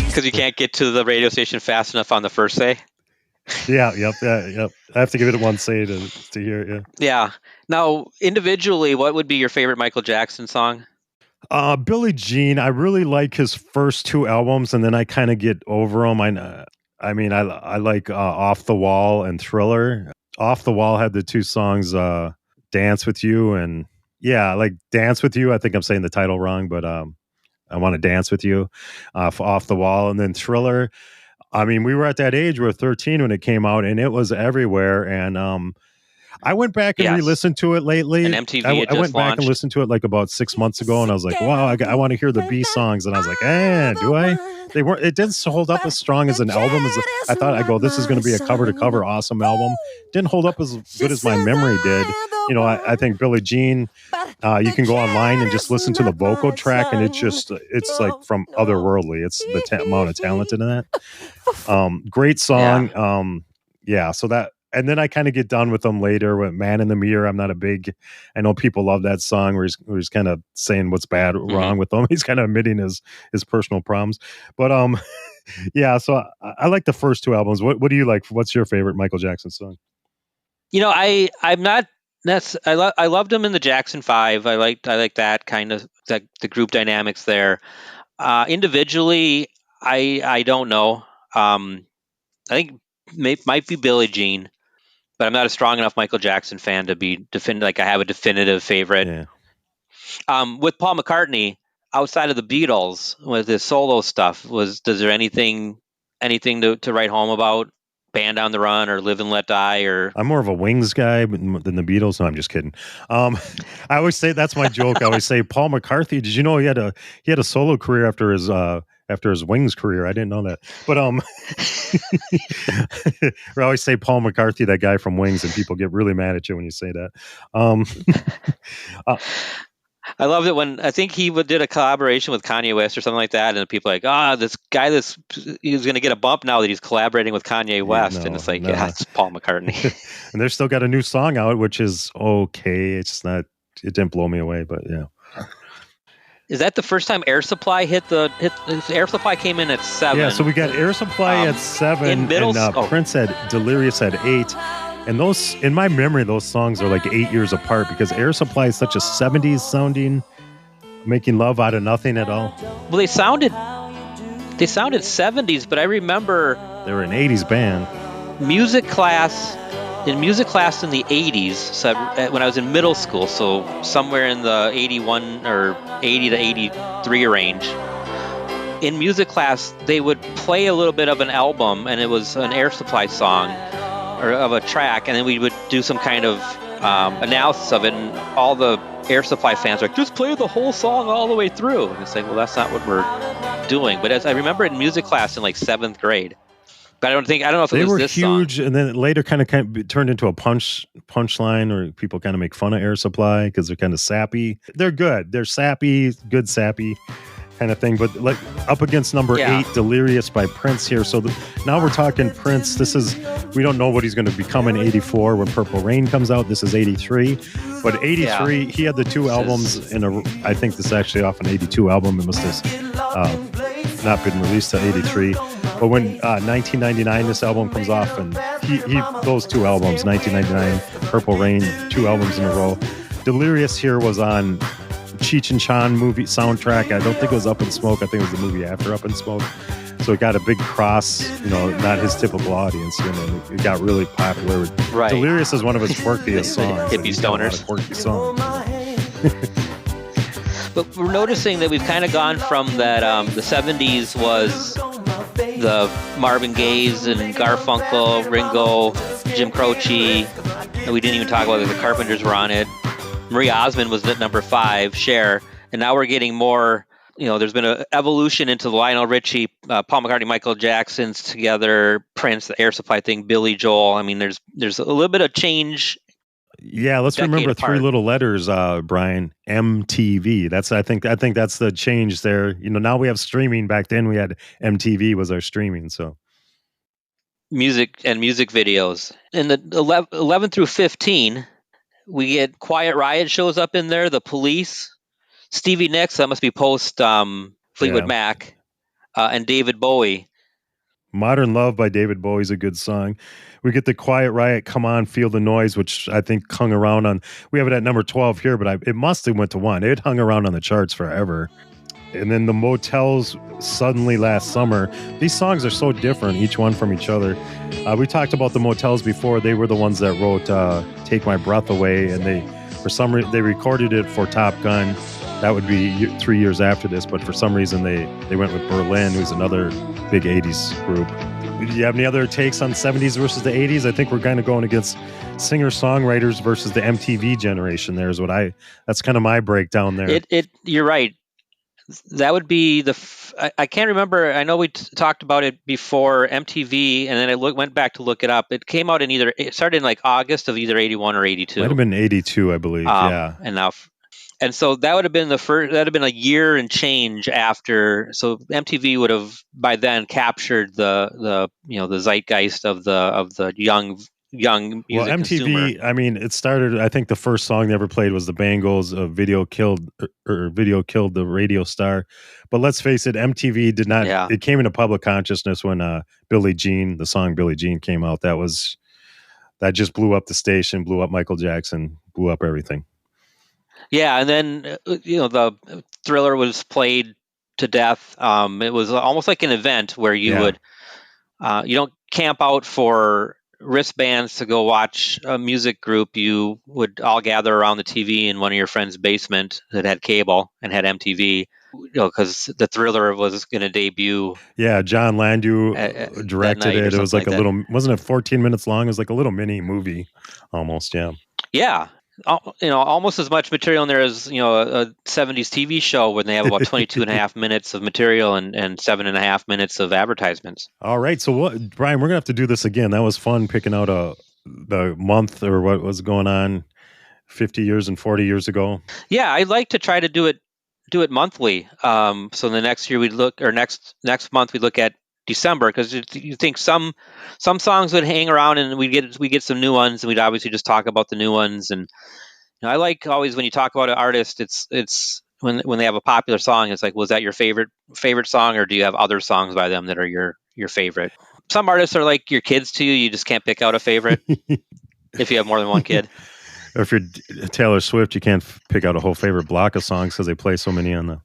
Because you can't get to the radio station fast enough on the first say.
Yep. I have to give it 1 say to hear it. Yeah.
Yeah. Now, individually, what would be your favorite Michael Jackson song?
Billie Jean. I really like his first 2 albums, and then I kind of get over them. I mean, I like Off the Wall and Thriller. Off the Wall had the 2 songs, Dance with You, and I like Dance with You. I think I'm saying the title wrong, but I Want to Dance with You, Off the Wall. And then Thriller. I mean, we were at that age, we were 13 when it came out, and it was everywhere. And I went back and re-listened to it lately.
And MTV
I went back and listened to it like about 6 months ago, and I was like, wow, I want to hear the B songs. And I was like, do I? It didn't hold up as strong as an album as I thought. I go, this is going to be a cover to cover awesome album. Didn't hold up as good as my memory did. I think Billie Jean, you can go online and just listen to the vocal track, and it's like from otherworldly. It's the amount of talent in that. Great song. So that. And then I kind of get done with them later with Man in the Mirror. I know people love that song where he's kind of saying what's wrong with them. He's kind of admitting his personal problems. But so I like the first 2 albums. What do you like? What's your favorite Michael Jackson song?
I'm not. I loved him in the Jackson 5. I like that kind of the group dynamics there. Individually, I don't know. I think might be Billie Jean. But I'm not a strong enough Michael Jackson fan to be I have a definitive favorite. Yeah. With Paul McCartney, outside of the Beatles, with his solo stuff, does there anything to write home about? Band on the Run or Live and Let Die? Or
I'm more of a Wings guy than the Beatles. No, I'm just kidding. I always say that's my joke. I always say Paul McCartney. Did you know he had a solo career after his Wings career? I didn't know that. But I always say Paul McCartney, that guy from Wings, and people get really mad at you when you say that.
I loved it when I think he did a collaboration with Kanye West or something like that, and people are like, this guy, he's going to get a bump now that he's collaborating with Kanye West, and it's like, it's Paul McCartney.
And they're still got a new song out, which is okay. It's not. It didn't blow me away, but yeah.
Is that the first time Air Supply hit Air Supply came in at 7?
Yeah, so we got Air Supply at 7,
in middle,
and Prince had Delirious at 8. And those, in my memory, those songs are like 8 years apart because Air Supply is such a 70s sounding Making love out of nothing at all.
Well, they sounded 70s, but I remember
They were an 80s band.
music class in the 80s. So when I was in middle school, so somewhere in the 81 or 80 to 83 range. In music class, they would play a little bit of an album, and it was an Air Supply song or of a track, and then we would do some kind of analysis of it, and all the Air Supply fans were like, just play the whole song all the way through. And it's like, well, that's not what we're doing. But as I remember in music class in like 7th grade, but I don't know if
They
it was
were
this
huge,
song.
and then it later kind of turned into a punchline, or people kind of make fun of Air Supply because they're kind of sappy. They're good. They're sappy, good sappy kind of thing. But like up against number 8, Delirious by Prince here. So now we're talking Prince. We don't know what he's going to become in 84 when Purple Rain comes out. This is 83. But 83, he had the 2 albums I think this is actually off an 82 album. It must have not been released to 83. But when 1999 this album comes off, and he those 2 albums, 1999, Purple Rain, 2 albums in a row. Delirious here was on Cheech and Chong movie soundtrack. I don't think it was Up in Smoke. I think it was the movie after Up in Smoke. So it got a big cross, not his typical audience. It got really popular.
Right.
Delirious is one of his quirkiest songs.
Hippie stoners.
Quirky songs.
But we're noticing that we've kind of gone from that. The 70s was the Marvin Gaye's and Garfunkel, Ringo, Jim Croce. And we didn't even talk about it. The Carpenters were on it. Marie Osmond was at number 5, Cher. And now we're getting more, there's been an evolution into Lionel Richie, Paul McCartney, Michael Jackson's together, Prince, the Air Supply thing, Billy Joel. I mean, there's a little bit of change.
Yeah, let's remember
apart.
3 little letters, Brian. MTV. I think that's the change there. Now we have streaming. Back then we had MTV was our streaming. So
Music and music videos. In the 11 through 15, we get Quiet Riot shows up in there, The Police, Stevie Nicks, that must be post Fleetwood Mac, and David Bowie.
Modern Love by David Bowie is a good song. We get the Quiet Riot, Come On, Feel the Noise, which I think hung around on, we have it at number 12 here, but it must have went to 1. It hung around on the charts forever. And then the Motels, Suddenly Last Summer. These songs are so different, each one from each other. We talked about the Motels before. They were the ones that wrote Take My Breath Away, and they recorded it for Top Gun. That would be 3 years after this, but for some reason they went with Berlin, who's another big 80s group. Do you have any other takes on 70s versus the 80s? I think we're kind of going against singer-songwriters versus the MTV generation. That's kind of my breakdown there.
You're right. That would be I can't remember. I know we talked about it before MTV, and then I went back to look it up. It came out it started in like August of either 81 or 82.
Might have been 82, I believe. Yeah.
And so that would have been that'd have been a year and change after. So MTV would have by then captured the zeitgeist of the young music
MTV,
consumer.
I mean, it started, I think the first song they ever played was the Bangles of Video Killed the Radio Star. But let's face it, MTV did not, it came into public consciousness when Billie Jean, the song Billie Jean came out. That just blew up the station, blew up Michael Jackson, blew up everything.
Yeah, and then the Thriller was played to death. It was almost like an event where you would you don't camp out for wristbands to go watch a music group. You would all gather around the TV in one of your friend's basement that had cable and had MTV. Because the Thriller was going to debut. Yeah,
John Landau directed it. It was like a little, wasn't it 14 minutes long? It was like a little mini movie, almost. Yeah.
Yeah. Almost as much material in there as a 70s TV show when they have about 22 and a half minutes of material and 7.5 minutes of advertisements.
All right, so Brian, we're gonna have to do this again. That was fun picking out the month or what was going on 50 years and 40 years ago.
Yeah, I'd like to try to do it monthly. So the next year next month we look at December, because you think some songs would hang around and we get some new ones, and we'd obviously just talk about the new ones. And I like always when you talk about an artist, it's when they have a popular song, it's like, was that your favorite song, or do you have other songs by them that are your favorite? Some artists are like your kids to you. You just can't pick out a favorite if you have more than one kid.
If you're Taylor Swift, you can't pick out a whole favorite block of songs because they play so many on the.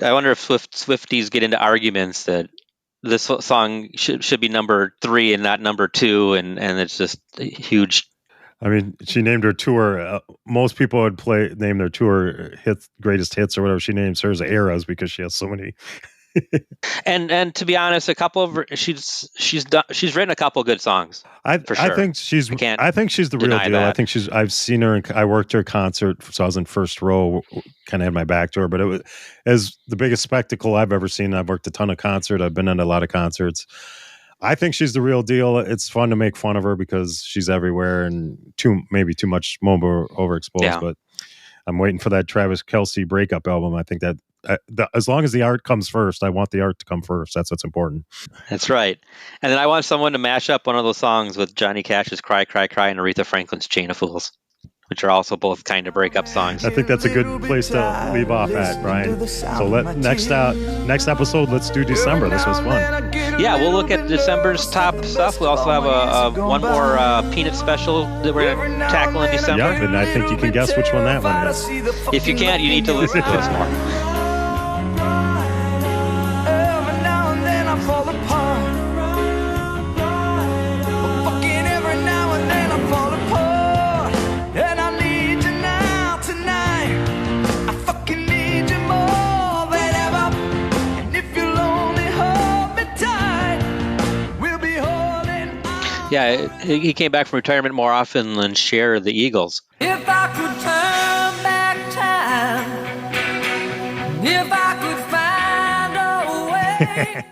I wonder if Swifties get into arguments that this song should be number 3 and not number 2, and it's just a huge.
I mean, she named her tour. Most people would name their tour greatest hits or whatever. She names hers eras because she has so many.
and to be honest, a couple of she's written a couple of good songs. For sure.
I think she's the real deal.
That.
I think I've seen her. I worked her concert, so I was in first row. Kind of had my back to her, but it was as the biggest spectacle I've ever seen. I've worked a ton of concerts. I've been in a lot of concerts. I think she's the real deal. It's fun to make fun of her because she's everywhere and maybe too much overexposed. Yeah. But I'm waiting for that Travis Kelce breakup album. I think that. As long as the art comes first, I want the art to come first. That's what's important.
That's right. And then I want someone to mash up one of those songs with Johnny Cash's Cry, Cry, Cry and Aretha Franklin's Chain of Fools, which are also both kind of breakup songs.
I think that's a good place to leave off at, Brian. So next episode, let's do December. This was fun.
Yeah, we'll look at December's top stuff. We also have one more Peanut special that we're going to tackle in December.
Yep, and I think you can guess which one that one is.
If you can't, you need to listen to us more.
Fall apart. Fucking every now and then I fall apart. And I need you now tonight. I fucking need you more than ever. And if you'll only hold me tight, we'll be holding on.
Yeah, he came back from retirement more often than Cher of the Eagles.
If I could turn back time, if I could find a way.